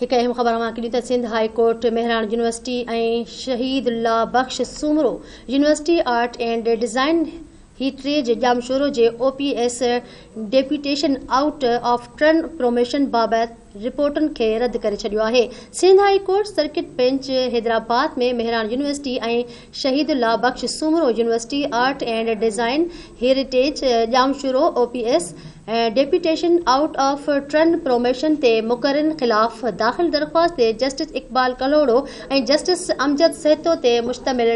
हिकु अहम ख़बर ॾिनी त Sindh high court Mehran university ऐं Shaheed Allah Bakhsh Soomro university art and design heritage Jamshoro जे OPS deputation out of turn promotion बाबति रिपोर्टन खे रद्द करे छॾियो आहे। Sindh high court circuit bench Hyderabad में मھراڻ यूनिवर्सिटी ऐं Shaheed Allah Bakhsh Soomro university art and design heritage Jamshoro OPS deputation out of turn promotion ते मुक़ररनि ख़िलाफ़ दाख़िल दरख़्वास्त ते जस्टिस इक़बाल कलोड़ो ऐं जस्टिस अमजद सहतो ते मुश्तमिल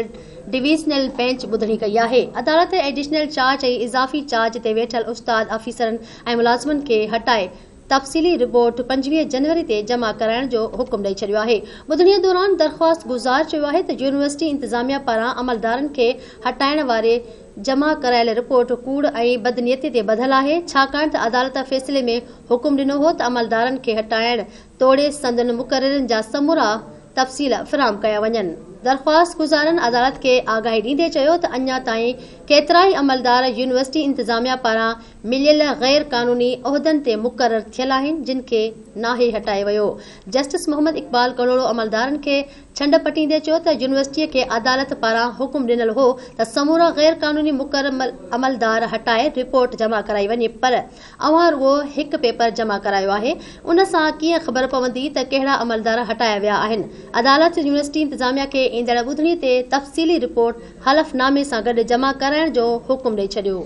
डिवीज़नल बेंच ॿुधणी कई आहे। अदालत एडिशनल चार्ज ऐं इज़ाफ़ी चार्ज ते वेठल उस्ताद आफीसरन ऐं मुलाज़मन खे हटाए तफ़सीली रिपोर्ट 25 जनवरी ते जमा कराइण जो हुकुम ॾेई छॾियो आहे। ॿुधणीअ दौरान दरख़्वास्त गुज़ार चयो आहे त यूनिवर्सिटी इंतज़ामिया पारां अमलदारनि खे हटाइण वारे जमा करायल रिपोर्ट कूड़ ऐं बदनीयती ते ॿधल आहे, छाकाणि त अदालत फ़ैसिले में हुकुम ॾिनो हो त अमलदारनि खे हटाइण तोड़े संदन मुक़ररनि जा समूरा तफ़सील फ़राहम कया वञनि। दरख़्वास्त गुज़ारनि अदालत खे आगाही ॾींदे चयो त अञा ताईं केतिराई अमलदार यूनिवर्सिटी इंतज़ामिया पारां मिलियल गैर क़ानूनी उहिदनि ते मुक़रर थियल आहिनि, जिन खे नाहे हटाए वियो। जस्टिस मोहम्मद इक़बाल कलोड़ो अमलदारनि खे छंड पटींदे चयो त यूनिवर्सिटीअ खे अदालत पारां हुकुम ॾिनल हो त समूरा गैर क़ानूनी मुक़रर अमलदार हटाए रिपोर्ट जमा कराई वञे, पर अव्हां रुॻो हिकु पेपर जमा करायो आहे। उन सां कीअं ख़बर पवंदी त कहिड़ा अमलदार हटाया विया आहिनि। अदालत यूनिवर्सिटी इंतज़ामिया खे ईंदड़ ॿुधणी ते तफ़सीली रिपोर्ट हलफ़नामे सां गॾु जमा कराइण जो हुकुम ॾेई छॾियो।